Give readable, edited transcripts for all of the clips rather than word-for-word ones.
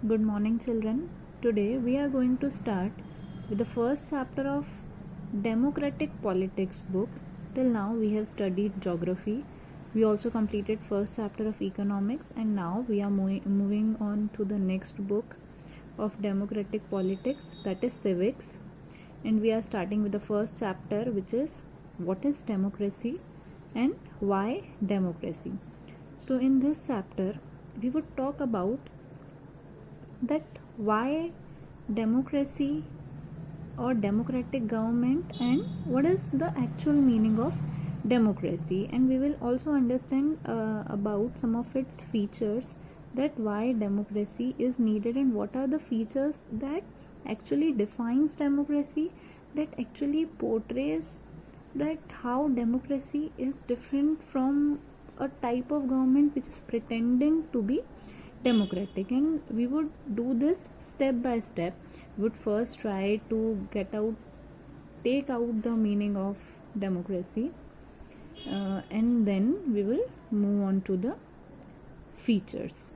Good morning, children. Today we are going to start with the first chapter of Democratic Politics book. Till now we have studied geography. We also completed first chapter of economics, and now we are moving on to the next book of democratic politics, that is civics. And we are starting with the first chapter, which is what is democracy and why democracy. So in this chapter we would talk about that why democracy or democratic government and what is the actual meaning of democracy, and we will also understand about some of its features, that why democracy is needed and what are the features that actually defines democracy, that actually portrays that how democracy is different from a type of government which is pretending to be democratic. And we would do this step by step. We would first try to take out the meaning of democracy, and then we will move on to the features.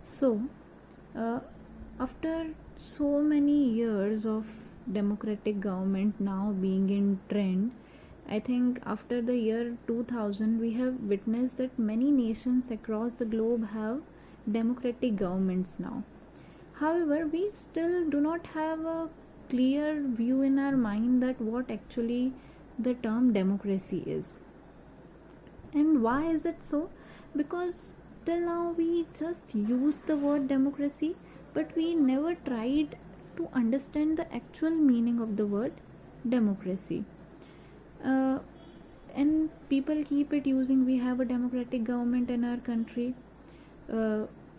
So after so many years of democratic government now being in trend, I think after the year 2000 we have witnessed that many nations across the globe have democratic governments now. However, we still do not have a clear view in our mind that what actually the term democracy is. And why is it so? Because till now we just use the word democracy, but we never tried to understand the actual meaning of the word democracy. And people keep it using, we have a democratic government in our country,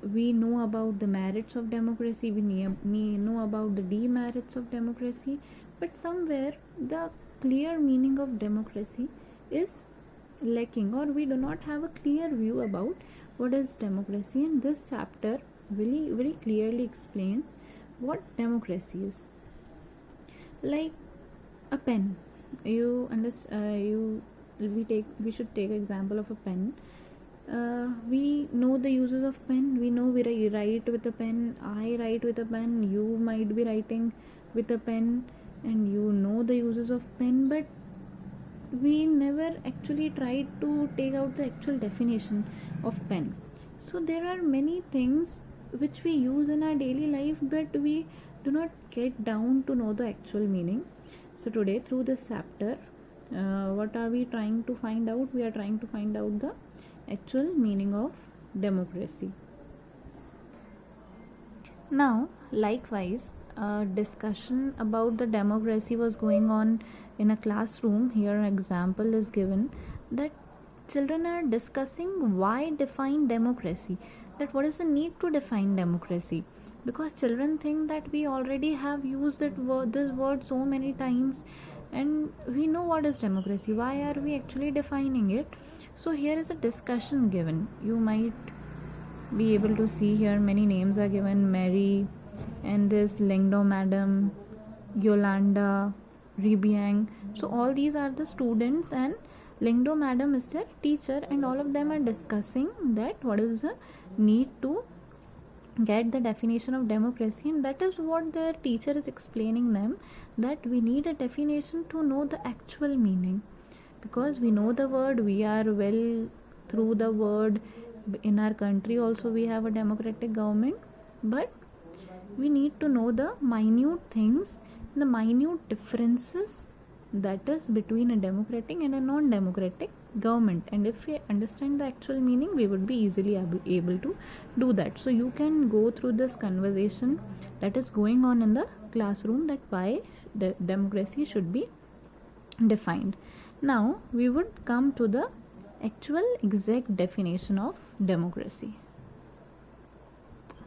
we know about the merits of democracy, we know about the demerits of democracy, but somewhere the clear meaning of democracy is lacking, or we do not have a clear view about what is democracy. And this chapter really very clearly explains what democracy is. Like a pen, we should take example of a pen. We know the uses of pen. We know we write with a pen. I write with a pen. You might be writing with a pen, and you know the uses of pen, but we never actually tried to take out the actual definition of pen. So there are many things which we use in our daily life, but we do not get down to know the actual meaning. So today, through this chapter, what are we trying to find out? We are trying to find out the actual meaning of democracy. Now, likewise, a discussion about the democracy was going on in a classroom. Here an example is given that children are discussing why define democracy, that what is the need to define democracy, because children think that we already have used this word so many times and we know what is democracy, why are we actually defining it. So here is a discussion given. You might be able to see here many names are given: Mary, and this Lengdo madam, Yolanda, Ribiang. So all these are the students and Lengdo madam is their teacher, and all of them are discussing that what is the need to get the definition of democracy. And that is what their teacher is explaining them, that we need a definition to know the actual meaning, because we know the word, we are well through the word. In our country also we have a democratic government, but we need to know the minute things, the minute differences that is between a democratic and a non-democratic government. And if we understand the actual meaning, we would be easily able to do that. So you can go through this conversation that is going on in the classroom, that why democracy should be defined. Now we would come to the actual exact definition of democracy.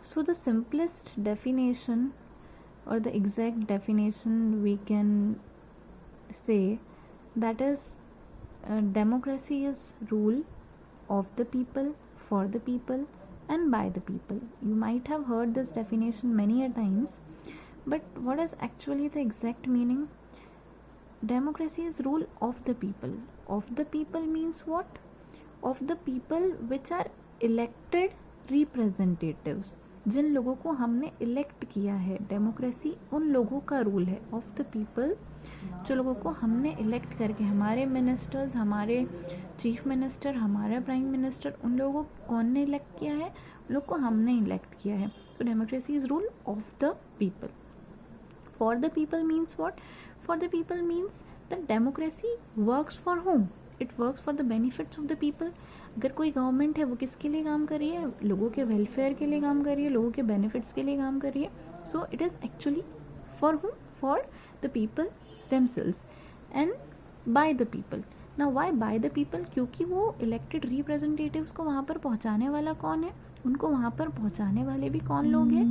So the simplest definition or the exact definition we can say, that is democracy is rule of the people, for the people, and by the people. You might have heard this definition many a times, but what is actually the exact meaning? Democracy is rule of the people. Of the people means what? Of the people which are elected representatives, जिन लोगों को हमने elect किया है। Democracy उन लोगों का rule है, ऑफ द पीपल, जो लोगों को हमने इलेक्ट करके, हमारे मिनिस्टर्स, हमारे चीफ मिनिस्टर, हमारा प्राइम मिनिस्टर, उन लोगों को कौन ने इलेक्ट किया है? उन लोग को हमने इलेक्ट किया है। तो democracy is rule of the people. For the people means what? For the people means that democracy works for home? It works for the benefits of the people. अगर कोई गवर्नमेंट है वो किसके लिए काम कर रही है? लोगों के वेलफेयर के लिए काम कर रही है, लोगों के बेनिफिट्स के लिए काम कर रही है। So it is actually for हुम? For the people themselves and by the people. Now why by the people? क्योंकि वो elected representatives को वहाँ पर पहुँचाने वाला कौन है? उनको वहाँ पर पहुँचाने वाले भी कौन लोग हैं?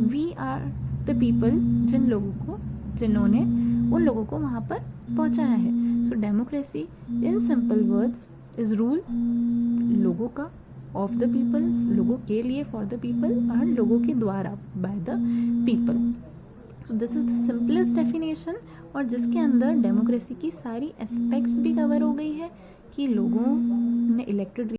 We are the people, जिन्होंने उन लोगों को वहाँ पर पहुँचाया है। So democracy in simple words is rule लोगों का, of the people, लोगों के लिए, for the people, और लोगों के द्वारा, by the people. So this is the simplest definition, और जिसके अंदर डेमोक्रेसी की सारी एस्पेक्ट्स भी कवर हो गई है कि लोगों ने इलेक्टेड